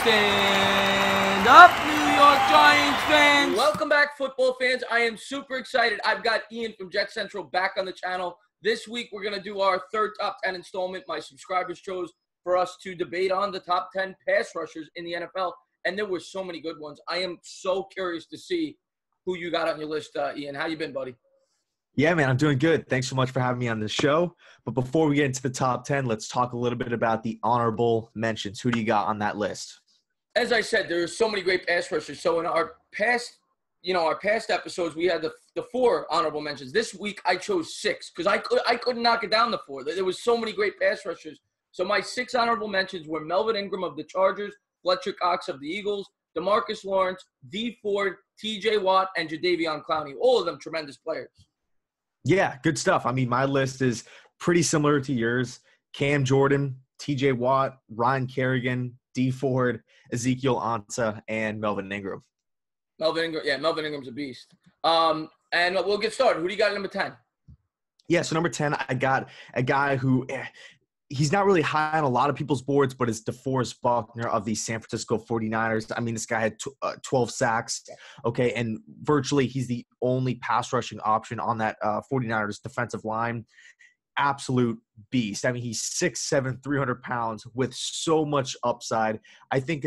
Stand up, New York Giants fans! Welcome back, football fans. I am super excited. I've got Ian from Jet Central back on the channel. This week, we're going to do our third top 10 installment. My subscribers chose for us to debate on the top 10 pass rushers in the NFL, and there were so many good ones. I am so curious to see who you got on your list, Ian. How you been, buddy? Yeah, man, I'm doing good. Thanks so much for having me on the show. But before we get into the top 10, let's talk a little bit about the honorable mentions. Who do you got on that list? As I said, there are so many great pass rushers. So in our past episodes, we had the four honorable mentions. This week, I chose six because I couldn't knock it down to four. There was so many great pass rushers. So my six honorable mentions were Melvin Ingram of the Chargers, Fletcher Cox of the Eagles, DeMarcus Lawrence, D. Ford, T.J. Watt, and Jadeveon Clowney. All of them tremendous players. Yeah, good stuff. I mean, my list is pretty similar to yours. Cam Jordan, T.J. Watt, Ryan Kerrigan, D. Ford, Ezekiel Ansah, and Melvin Ingram. Melvin Ingram's a beast. And we'll get started. Who do you got at number 10? Yeah, so number 10, I got a guy who he's not really high on a lot of people's boards, but it's Deforest Buckner of the San Francisco 49ers. I mean, this guy had 12 sacks, okay, and virtually he's the only pass rushing option on that 49ers defensive line. Absolute beast. I mean, he's 6'7", 300 pounds with so much upside. I think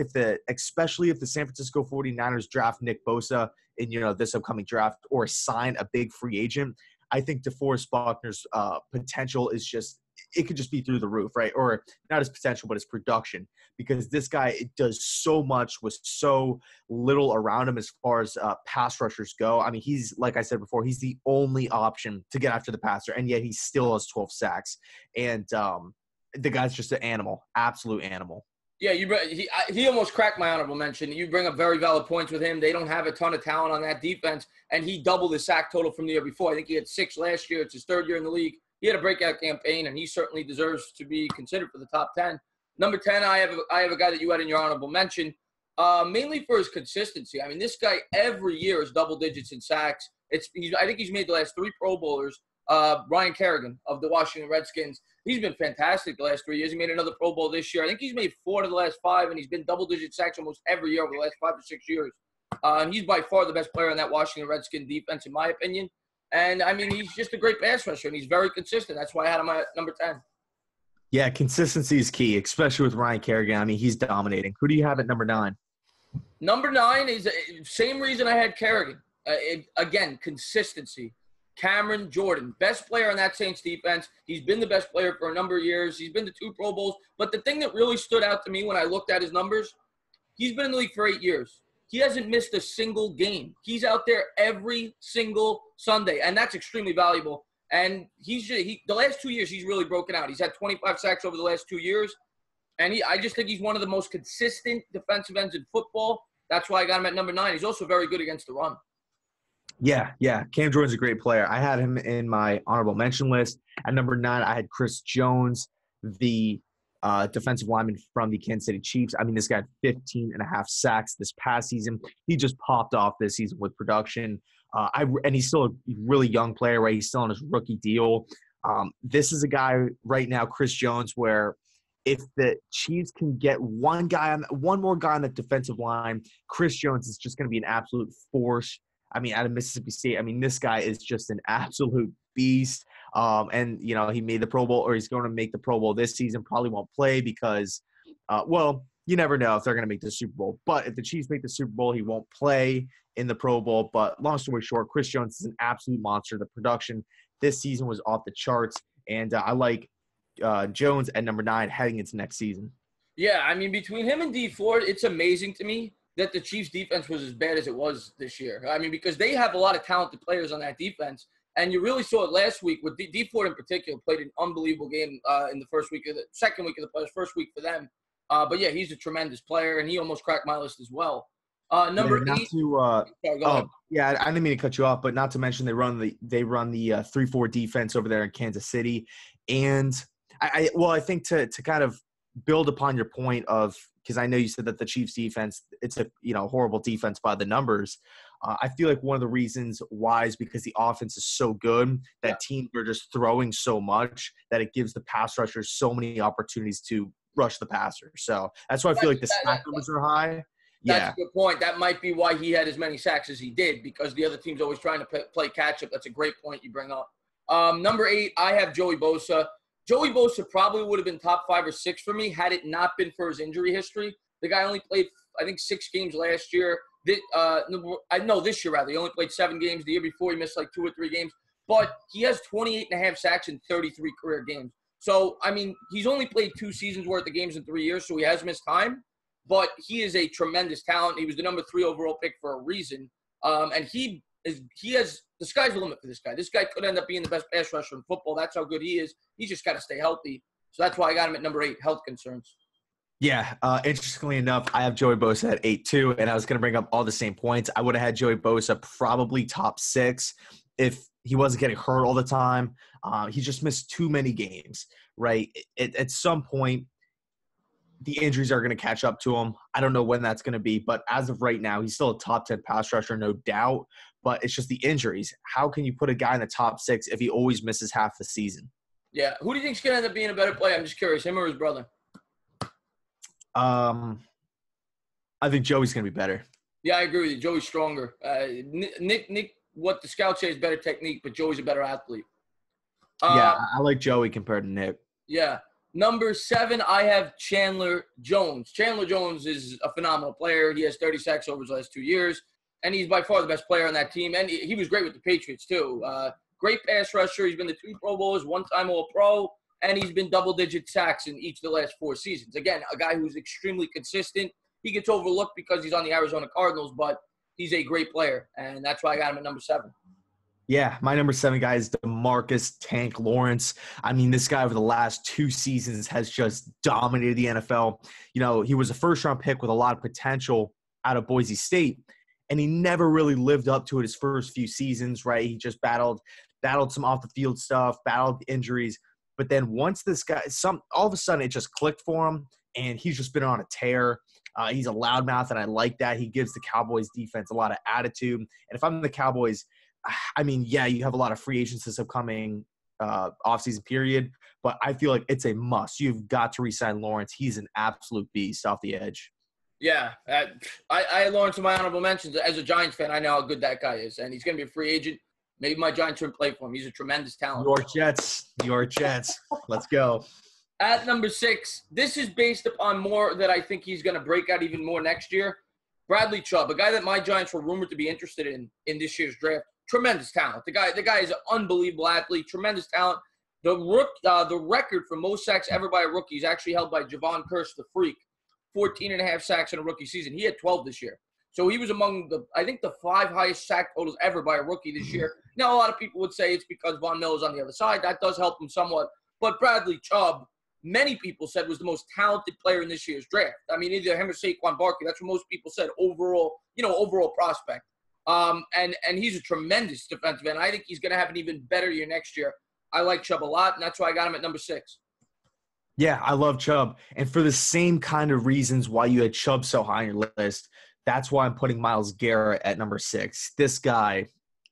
especially if the San Francisco 49ers draft Nick Bosa in, this upcoming draft or sign a big free agent, I think DeForest Buckner's potential is it could just be through the roof, right? Or not his potential, but his production, because this guy does so much with so little around him as far as pass rushers go. I mean, he's, like I said before, he's the only option to get after the passer, and yet he still has 12 sacks. And the guy's just an animal, absolute animal. Yeah, he almost cracked my honorable mention. You bring up very valid points with him. They don't have a ton of talent on that defense, and he doubled his sack total from the year before. I think he had 6 last year. It's his third year in the league. He had a breakout campaign, and he certainly deserves to be considered for the top 10. Number 10, I have a guy that you had in your honorable mention, mainly for his consistency. I mean, this guy every year is double digits in sacks. I think he's made the last 3 Pro Bowlers. Ryan Kerrigan of the Washington Redskins, he's been fantastic the last 3 years. He made another Pro Bowl this year. I think he's made 4 of the last 5, and he's been double-digit sacks almost every year over the last 5 or 6 years. And he's by far the best player on that Washington Redskin defense, in my opinion. And, I mean, he's just a great pass rusher, and he's very consistent. That's why I had him at number 10. Yeah, consistency is key, especially with Ryan Kerrigan. I mean, he's dominating. Who do you have at number 9? Number 9 is the same reason I had Kerrigan. Again, consistency. Cameron Jordan, best player on that Saints defense. He's been the best player for a number of years. He's been to 2 Pro Bowls. But the thing that really stood out to me when I looked at his numbers, he's been in the league for 8 years. He hasn't missed a single game. He's out there every single Sunday, and that's extremely valuable. And the last 2 years, he's really broken out. He's had 25 sacks over the last 2 years, and I just think he's one of the most consistent defensive ends in football. That's why I got him at number 9. He's also very good against the run. Yeah. Cam Jordan's a great player. I had him in my honorable mention list. At number 9, I had Chris Jones, the defensive lineman from the Kansas City Chiefs. I mean, this guy had 15.5 sacks this past season. He just popped off this season with production. And he's still a really young player, right? He's still on his rookie deal. This is a guy right now, Chris Jones, where if the Chiefs can get one more guy on the defensive line, Chris Jones is just going to be an absolute force. I mean, out of Mississippi State, I mean, this guy is just an absolute beast. And, he made the Pro Bowl, or he's going to make the Pro Bowl this season. Probably won't play because, you never know if they're going to make the Super Bowl. But if the Chiefs make the Super Bowl, he won't play in the Pro Bowl. But long story short, Chris Jones is an absolute monster. The production this season was off the charts. And I like Jones at number 9 heading into next season. Yeah, I mean, between him and D. Ford, it's amazing to me that the Chiefs' defense was as bad as it was this year. I mean, because they have a lot of talented players on that defense. And you really saw it last week with D. Ford in particular played an unbelievable game in the second week of the playoffs, first week for them. But yeah, he's a tremendous player, and he almost cracked my list as well. Number 8. Yeah, I didn't mean to cut you off, but not to mention they run the 3-4 defense over there in Kansas City, and I think to kind of build upon your point of, because I know you said that the Chiefs defense, it's a horrible defense by the numbers. I feel like one of the reasons why is because the offense is so good that teams are just throwing so much that it gives the pass rushers so many opportunities to rush the passer. So that's why I feel like the sack numbers are high. That's Yeah. a good point. That might be why he had as many sacks as he did, because the other team's always trying to play catch-up. That's a great point you bring up. Number 8, I have Joey Bosa. Joey Bosa probably would have been top 5 or 6 for me had it not been for his injury history. The guy only played, I think, 6 games last year. This year, rather. He only played 7 games. The year before, he missed like 2 or 3 games. But he has 28.5 sacks in 33 career games. So, I mean, he's only played 2 seasons worth of games in 3 years, so he has missed time. But he is a tremendous talent. He was the number 3 overall pick for a reason. And he has – the sky's the limit for this guy. This guy could end up being the best pass rusher in football. That's how good he is. He's just got to stay healthy. So that's why I got him at number 8, health concerns. Yeah, interestingly enough, I have Joey Bosa at 8 too, and I was going to bring up all the same points. I would have had Joey Bosa probably top 6 if he wasn't getting hurt all the time. He just missed too many games, right? At some point, the injuries are going to catch up to him. I don't know when that's going to be, but as of right now, he's still a top 10 pass rusher, no doubt, but it's just the injuries. How can you put a guy in the top 6 if he always misses half the season? Yeah, who do you think's going to end up being a better player? I'm just curious, him or his brother? I think Joey's going to be better. Yeah, I agree with you. Joey's stronger. Nick, what the scouts say is better technique, but Joey's a better athlete. Yeah, I like Joey compared to Nick. Yeah. Number 7, I have Chandler Jones. Chandler Jones is a phenomenal player. He has 30 sacks over his last 2 years, and he's by far the best player on that team. And he was great with the Patriots, too. Great pass rusher. He's been to 2 Pro Bowls, 1-time All-Pro, and he's been double-digit sacks in each of the last 4 seasons. Again, a guy who's extremely consistent. He gets overlooked because he's on the Arizona Cardinals, but he's a great player, and that's why I got him at number 7. Yeah, my number 7 guy is DeMarcus Tank Lawrence. I mean, this guy over the last 2 seasons has just dominated the NFL. You know, he was a first-round pick with a lot of potential out of Boise State, and he never really lived up to it his first few seasons, right? He just battled some off-the-field stuff, battled injuries. But then once this guy – all of a sudden it just clicked for him, and he's just been on a tear. He's a loudmouth, and I like that. He gives the Cowboys defense a lot of attitude. And if I'm the Cowboys – I mean, yeah, you have a lot of free agents this upcoming offseason period, but I feel like it's a must. You've got to re-sign Lawrence. He's an absolute beast off the edge. Yeah, I had Lawrence in my honorable mentions. As a Giants fan, I know how good that guy is, and he's going to be a free agent. Maybe my Giants shouldn't play for him. He's a tremendous talent. New York Jets. Let's go. At number 6, this is based upon more that I think he's going to break out even more next year. Bradley Chub, a guy that my Giants were rumored to be interested in this year's draft. Tremendous talent. The guy is an unbelievable athlete. Tremendous talent. The record for most sacks ever by a rookie is actually held by Javon Curse, the Freak. 14.5 sacks in a rookie season. He had 12 this year. So he was among the 5 highest sack totals ever by a rookie this year. Now, a lot of people would say it's because Von Miller's on the other side. That does help him somewhat. But Bradley Chubb, many people said was the most talented player in this year's draft. I mean, either him or Saquon Barkley. That's what most people said overall prospect. And he's a tremendous defensive end. I think he's going to have an even better year next year. I like Chubb a lot, and that's why I got him at number 6. Yeah, I love Chubb. And for the same kind of reasons why you had Chubb so high on your list, that's why I'm putting Myles Garrett at number 6. This guy,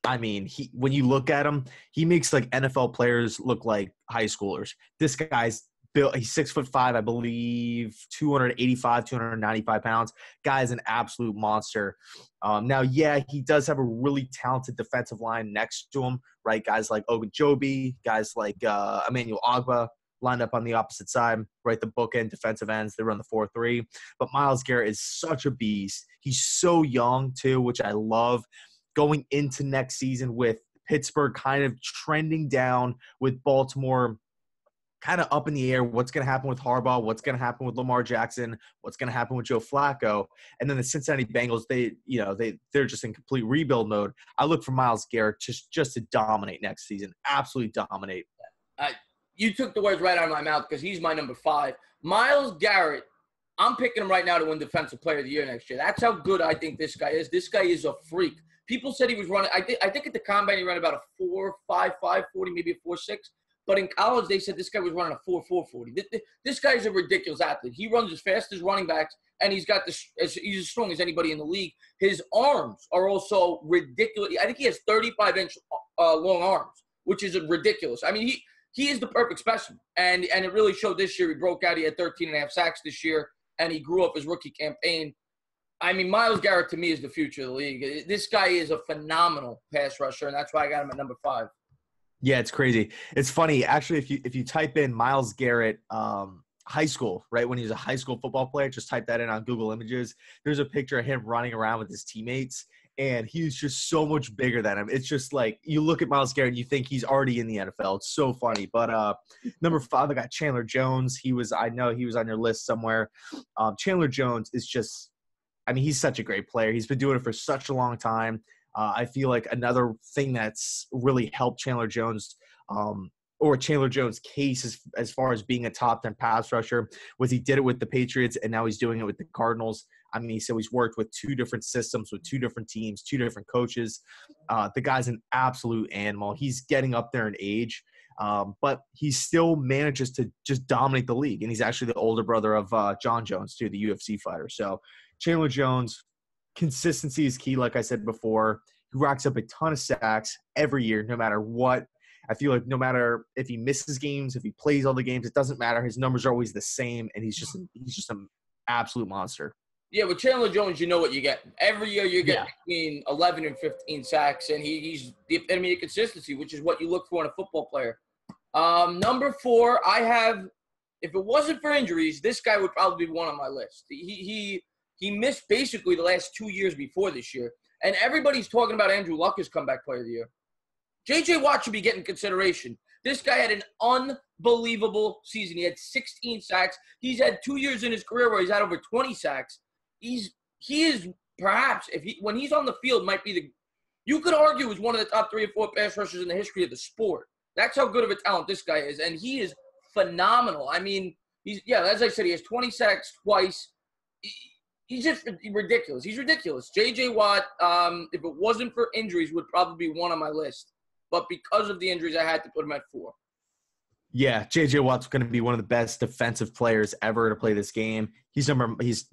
I mean, when you look at him, he makes like NFL players look like high schoolers. This guy's built, he's 6'5", I believe, 285, 295 pounds. Guy is an absolute monster. Now, yeah, he does have a really talented defensive line next to him, right? Guys like Ogunjobi, guys like Emmanuel Ogbah lined up on the opposite side, right? The bookend defensive ends, they run the 4-3. But Myles Garrett is such a beast. He's so young, too, which I love. Going into next season with Pittsburgh kind of trending down, with Baltimore kind of up in the air, what's going to happen with Harbaugh, what's going to happen with Lamar Jackson, what's going to happen with Joe Flacco. And then the Cincinnati Bengals, they're just in complete rebuild mode. I look for Myles Garrett just to dominate next season, absolutely dominate. You took the words right out of my mouth because he's my number 5. Myles Garrett, I'm picking him right now to win Defensive Player of the Year next year. That's how good I think this guy is. This guy is a freak. People said he was running – I think at the combine he ran about a 4.55 40, maybe a 4.6. But in college, they said this guy was running a 4.4 40. This guy is a ridiculous athlete. He runs as fast as running backs, and he's as strong as anybody in the league. His arms are also ridiculous. I think he has 35-inch long arms, which is ridiculous. I mean, he is the perfect specimen. And it really showed this year. He broke out. He had 13.5 sacks this year, and he grew up his rookie campaign. I mean, Myles Garrett to me is the future of the league. This guy is a phenomenal pass rusher, and that's why I got him at number 5. Yeah, it's crazy. It's funny. Actually, if you type in Myles Garrett high school, right, when he was a high school football player, just type that in on Google Images. There's a picture of him running around with his teammates, and he's just so much bigger than him. It's just like you look at Myles Garrett and you think he's already in the NFL. It's so funny. But number 5, I got Chandler Jones. I know he was on your list somewhere. Chandler Jones is just – I mean, he's such a great player. He's been doing it for such a long time. I feel like another thing that's really helped Chandler Jones or Chandler Jones' case as far as being a top 10 pass rusher was he did it with the Patriots, and now he's doing it with the Cardinals. I mean, so he's worked with 2 different systems, with 2 different teams, 2 different coaches. The guy's an absolute animal. He's getting up there in age, but he still manages to just dominate the league. And he's actually the older brother of John Jones, too, the UFC fighter. So Chandler Jones, consistency is key, like I said before. He racks up a ton of sacks every year, no matter what. I feel like no matter if he misses games, if he plays all the games, it doesn't matter. His numbers are always the same, and he's just an absolute monster. Yeah, with Chandler Jones, you know what you get. Every year you get between 11 and 15 sacks, and he's the epitome of consistency, which is what you look for in a football player. Number 4, I have, if it wasn't for injuries, this guy would probably be one on my list. He missed basically the last 2 years before this year, and everybody's talking about Andrew Luck as comeback player of the year. J.J. Watt should be getting consideration. This guy had an unbelievable season. He had 16 sacks. He's had 2 years in his career where he's had over 20 sacks. He is perhaps, when he's on the field, might be you could argue is one of the top 3 or 4 pass rushers in the history of the sport. That's how good of a talent this guy is, and he is phenomenal. I mean, as I said, he has 20 sacks twice. He's just ridiculous. He's ridiculous. J.J. Watt, if it wasn't for injuries, would probably be one on my list. But because of the injuries, I had to put him at 4. Yeah, J.J. Watt's going to be one of the best defensive players ever to play this game. He's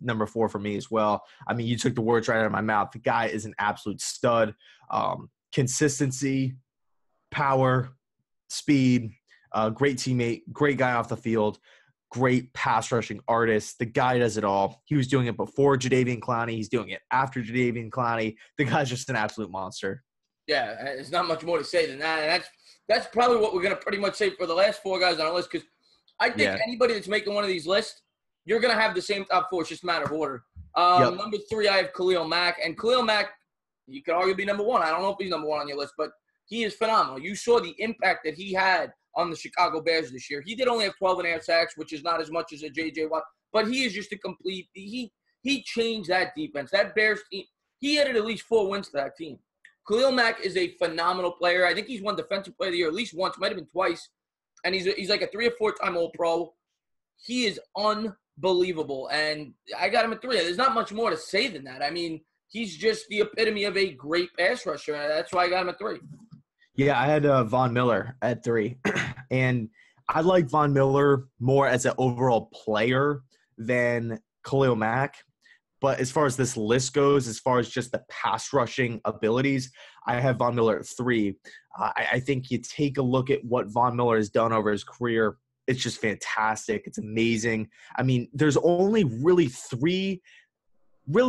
number 4 for me as well. I mean, you took the words right out of my mouth. The guy is an absolute stud. Consistency, power, speed, great teammate, great guy off the field, great pass rushing artist. The guy does it all. He was doing it before Jadeveon Clowney. He's doing it after Jadeveon Clowney. The guy's just an absolute monster. Yeah, there's not much more to say than that. And that's probably what we're going to pretty much say for the last 4 guys on our list, because I think anybody that's making one of these lists, you're going to have the same top 4. It's just a matter of order. Number 3, I have Khalil Mack. And Khalil Mack, you could argue be number 1. I don't know if he's number 1 on your list, but he is phenomenal. You saw the impact that he had on the Chicago Bears this year. He did only have 12.5 sacks, which is not as much as a J.J. Watt, but he is just a complete – he changed that defense. That Bears team, he added at least 4 wins to that team. Khalil Mack is a phenomenal player. I think he's won Defensive Player of the Year at least once, might have been twice. And he's like a 3 or 4-time All-Pro. He is unbelievable. And I got him at 3. There's not much more to say than that. I mean, he's just the epitome of a great pass rusher. That's why I got him at 3. Yeah, I had Von Miller at 3. And I like Von Miller more as an overall player than Khalil Mack. But as far as this list goes, as far as just the pass rushing abilities, I have Von Miller at 3. I think you take a look at what Von Miller has done over his career. It's just fantastic. It's amazing. I mean, there's only really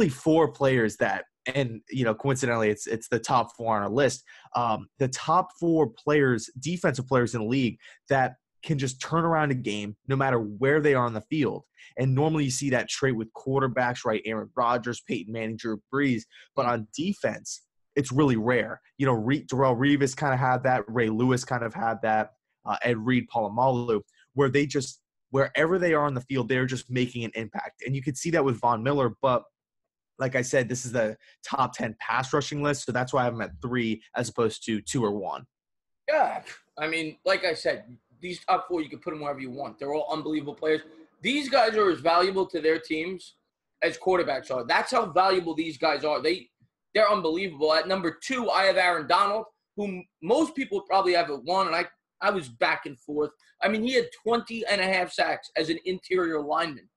4 players that, and, coincidentally, it's the top 4 on our list. The top 4 players, defensive players in the league that can just turn around a game no matter where they are on the field. And normally you see that trait with quarterbacks, right? Aaron Rodgers, Peyton Manning, Drew Brees. But on defense, it's really rare. Darrelle Revis kind of had that. Ray Lewis kind of had that. Ed Reed, Polamalu, where they just, wherever they are on the field, they're just making an impact. And you could see that with Von Miller. But like I said, this is the top 10 pass rushing list. So that's why I have him at 3 as opposed to 2 or 1. Yeah. I mean, like I said, these top 4, you can put them wherever you want. They're all unbelievable players. These guys are as valuable to their teams as quarterbacks are. That's how valuable these guys are. They're unbelievable. At number 2, I have Aaron Donald, whom most people probably have at 1, and I was back and forth. I mean, he had 20.5 sacks as an interior lineman.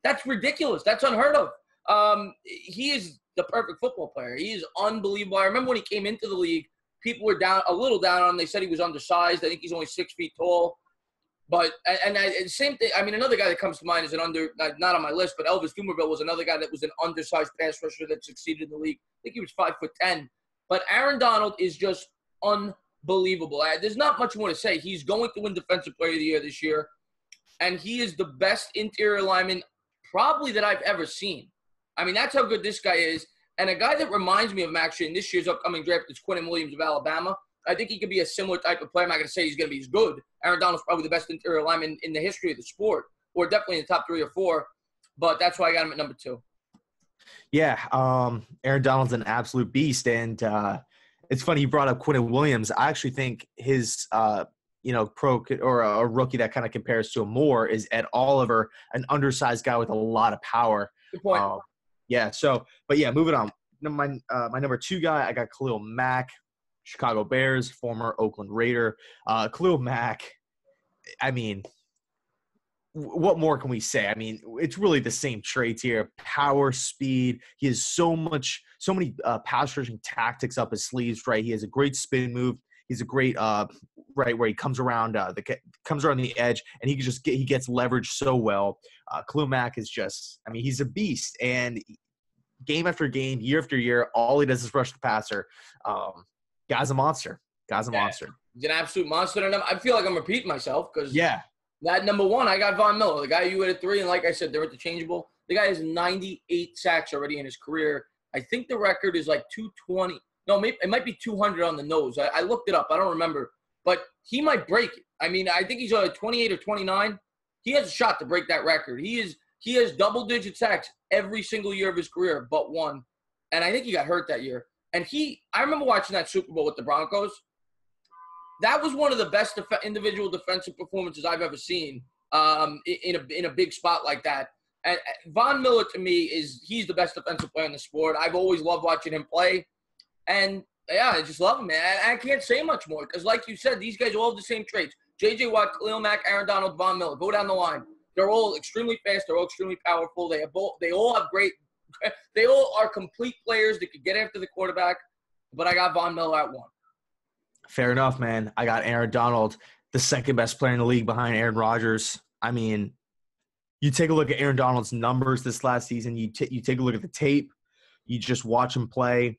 That's ridiculous. That's unheard of. He is the perfect football player. He is unbelievable. I remember when he came into the league, people were a little down on him. They said he was undersized. I think he's only 6 feet tall. But same thing. I mean, another guy that comes to mind is not on my list, but Elvis Dumerville was another guy that was an undersized pass rusher that succeeded in the league. I think he was 5'10". But Aaron Donald is just unbelievable. There's not much more to say. He's going to win Defensive Player of the Year this year, and he is the best interior lineman probably that I've ever seen. I mean, that's how good this guy is. And a guy that reminds me of him actually in this year's upcoming draft is Quinnen Williams of Alabama. I think he could be a similar type of player. I'm not going to say he's going to be as good. Aaron Donald's probably the best interior lineman in the history of the sport, or definitely in the top 3 or 4. But that's why I got him at number 2. Yeah, Aaron Donald's an absolute beast. And it's funny you brought up Quinnen Williams. I actually think his pro or a rookie that kind of compares to him more is Ed Oliver, an undersized guy with a lot of power. Good point. Moving on. My number 2 guy, I got Khalil Mack, Chicago Bears, former Oakland Raider. Khalil Mack, I mean, what more can we say? I mean, it's really the same traits here. Power, speed. He has so many pass rushing tactics up his sleeves, right? He has a great spin move. He's a great where he comes around the edge, and he gets leverage so well. Khalil Mack is just, I mean, he's a beast, and game after game, year after year, all he does is rush the passer. Guy's a monster. He's an absolute monster, and I feel like I'm repeating myself because that number 1, I got Von Miller, the guy you had at 3, and like I said, they're interchangeable. The guy has 98 sacks already in his career. I think the record is like 220. No, maybe it might be 200 on the nose. I looked it up. I don't remember. But he might break it. I mean, I think he's 28 or 29. He has a shot to break that record. He has double-digit sacks every single year of his career but 1. And I think he got hurt that year. And I remember watching that Super Bowl with the Broncos. That was one of the best individual defensive performances I've ever seen in a big spot like that. And Von Miller, to me, he's the best defensive player in the sport. I've always loved watching him play. And, yeah, I just love him, man. I can't say much more because, like you said, these guys all have the same traits. J.J. Watt, Khalil Mack, Aaron Donald, Von Miller. Go down the line. They're all extremely fast. They're all extremely powerful. They all have great – they all are complete players that could get after the quarterback. But I got Von Miller at 1. Fair enough, man. I got Aaron Donald, the second best player in the league behind Aaron Rodgers. I mean, you take a look at Aaron Donald's numbers this last season. You take a look at the tape. You just watch him play.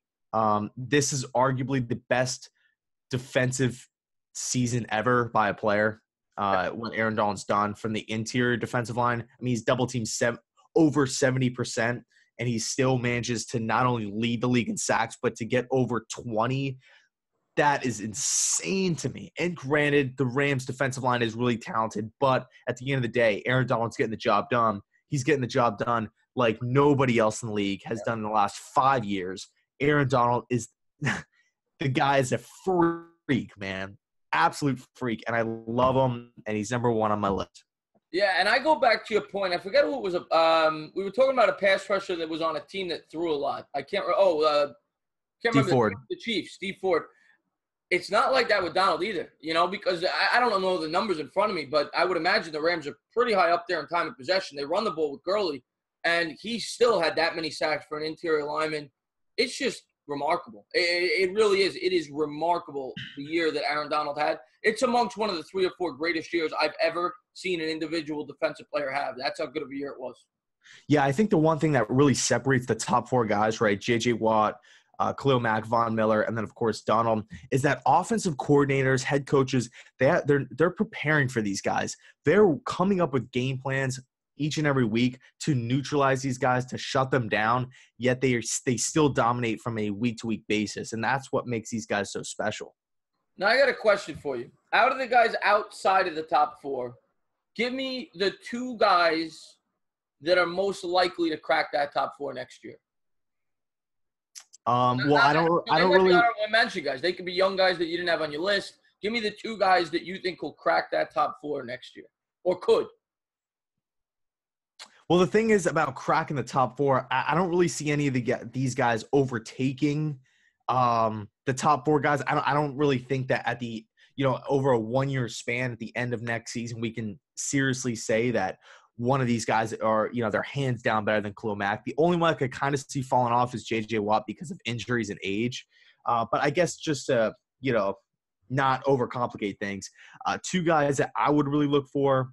This is arguably the best defensive season ever by a player. What Aaron Donald's done from the interior defensive line. I mean, he's double teamed over 70%, and he still manages to not only lead the league in sacks, but to get over 20. That is insane to me. And granted, the Rams' defensive line is really talented, but at the end of the day, Aaron Donald's getting the job done. He's getting the job done like nobody else in the league has done in the last 5 years. Aaron Donald is – the guy is a freak, man. Absolute freak, and I love him, and he's number 1 on my list. Yeah, and I go back to your point. I forget who it was. We were talking about a pass rusher that was on a team that threw a lot. I can't remember. Ford. The Chiefs, Steve Ford. It's not like that with Donald either, because I don't know the numbers in front of me, but I would imagine the Rams are pretty high up there in time of possession. They run the ball with Gurley, and he still had that many sacks for an interior lineman. It's just remarkable. It really is. It is remarkable the year that Aaron Donald had. It's amongst one of the 3 or 4 greatest years I've ever seen an individual defensive player have. That's how good of a year it was. Yeah, I think the one thing that really separates the top 4 guys, right, J.J. Watt, Khalil Mack, Von Miller, and then, of course, Donald, is that offensive coordinators, head coaches, they're preparing for these guys. They're coming up with game plans each and every week to neutralize these guys, to shut them down, yet they still dominate from a week-to-week basis, and that's what makes these guys so special. Now, I got a question for you. Out of the guys outside of the top 4, give me the 2 guys that are most likely to crack that top 4 next year. I don't really mention guys. They could be young guys that you didn't have on your list. Give me the 2 guys that you think will crack that top 4 next year, or could. Well, the thing is about cracking the top 4, I don't really see any of these guys overtaking the top 4 guys. I don't really think that at the over a 1-year span at the end of next season we can seriously say that one of these guys are, they're hands down better than Khalil Mack. The only one I could kind of see falling off is J.J. Watt because of injuries and age. But I guess just to not overcomplicate things. Two guys that I would really look for,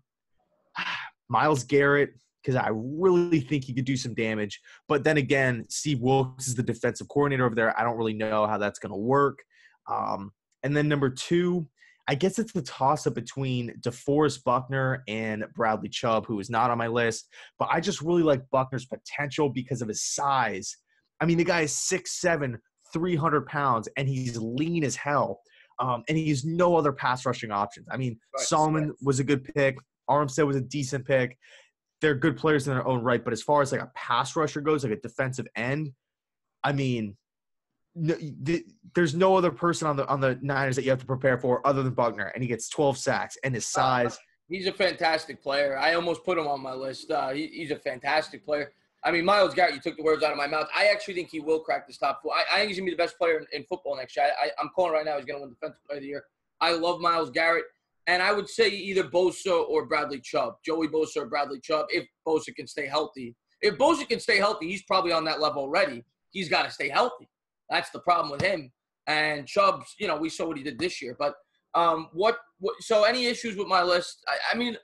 Myles Garrett, because I really think he could do some damage. But then again, Steve Wilkes is the defensive coordinator over there. I don't really know how that's going to work. And then number two, I guess it's the toss-up between Deforest, Buckner, and Bradley Chub, who is not on my list. But I just really like Buckner's potential because of his size. I mean, the guy is 6'7", 300 pounds, and he's lean as hell. And he has no other pass rushing options. I mean, Solomon was a good pick. Armstead was a decent pick. They're good players in their own right. But as far as like a pass rusher goes, like a defensive end, I mean, there's no other person on the Niners that you have to prepare for other than Buckner, and he gets 12 sacks and his size. He's a fantastic player. I almost put him on my list. He's a fantastic player. I mean, Myles Garrett, you took the words out of my mouth. I actually think he will crack this top four. I think he's going to be the best player in football next year. I'm calling right now he's going to win Defensive Player of the Year. I love Myles Garrett. And I would say either Bosa or Bradley Chub. Joey Bosa or Bradley Chub, if Bosa can stay healthy. If Bosa can stay healthy, he's probably on that level already. He's got to stay healthy. That's the problem with him. And Chubb's, we saw what he did this year. But so any issues with my list? I mean,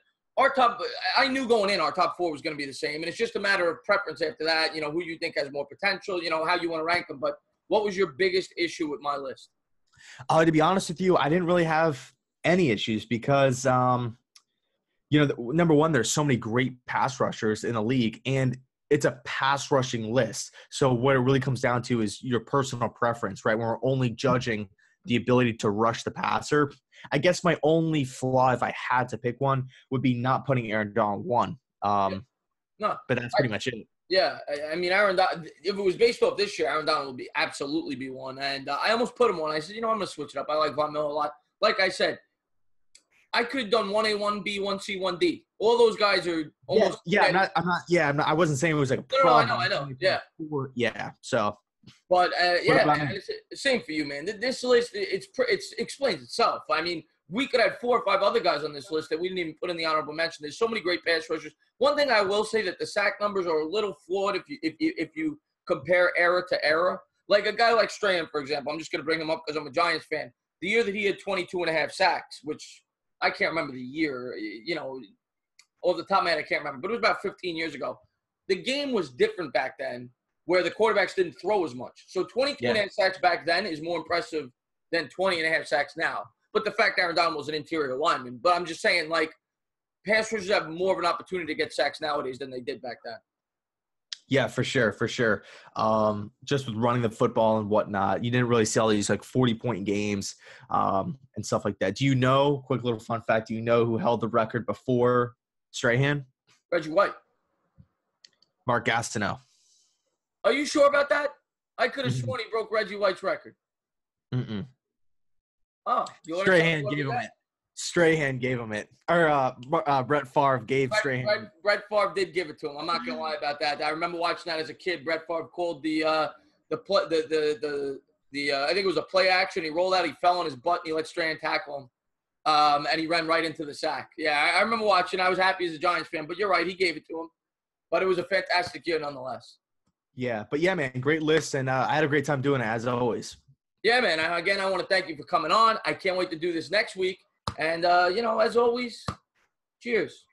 I knew going in our top four was going to be the same. And it's just a matter of preference after that, who you think has more potential, how you want to rank them. But what was your biggest issue with my list? To be honest with you, I didn't really have any issues because, number one, there's so many great pass rushers in the league, and it's a pass rushing list. So what it really comes down to is your personal preference, right? When we're only judging the ability to rush the passer. I guess my only flaw, if I had to pick one, would be not putting Aaron Donald one. No, but that's pretty much it. Yeah, I mean, Aaron Donald, if it was based off this year, Aaron Donald would absolutely be one. And I almost put him one. I said, I'm going to switch it up. I like Von Miller a lot. Like I said, I could have done 1A, 1B, 1C, 1D. All those guys are almost. I wasn't saying it was like a problem. No, I know. Yeah. Yeah. So. But it's the same for you, man. This list, it explains itself. I mean, we could have 4 or 5 other guys on this list that we didn't even put in the honorable mention. There's so many great pass rushers. One thing I will say that the sack numbers are a little flawed if you compare era to era. Like a guy like Strahan, for example. I'm just going to bring him up because I'm a Giants fan. The year that he had 22.5 sacks, which I can't remember the year, off the top of my head, I can't remember. But it was about 15 years ago. The game was different back then where the quarterbacks didn't throw as much. So 22.5 sacks back then is more impressive than 20.5 sacks now. But the fact Aaron Donald was an interior lineman. But I'm just saying, like, pass rushers have more of an opportunity to get sacks nowadays than they did back then. Yeah, for sure. Just with running the football and whatnot, you didn't really see all these like 40-point games and stuff like that. Do you know, quick little fun fact, do you know who held the record before Strahan? Reggie White. Mark Gastineau. Are you sure about that? I could have sworn he broke Reggie White's record. Mm-mm. Oh, Strahan gave him it. Or Brett Favre gave Strahan. Brett Favre did give it to him. I'm not gonna lie about that. I remember watching that as a kid. Brett Favre called the I think it was a play action. He rolled out, he fell on his butt, and he let Strahan tackle him. And he ran right into the sack. Yeah, I remember watching. I was happy as a Giants fan, but you're right, he gave it to him. But it was a fantastic year nonetheless. Yeah, but yeah, man, great list, and I had a great time doing it as always. Yeah, man. Again, I want to thank you for coming on. I can't wait to do this next week. And, as always, cheers.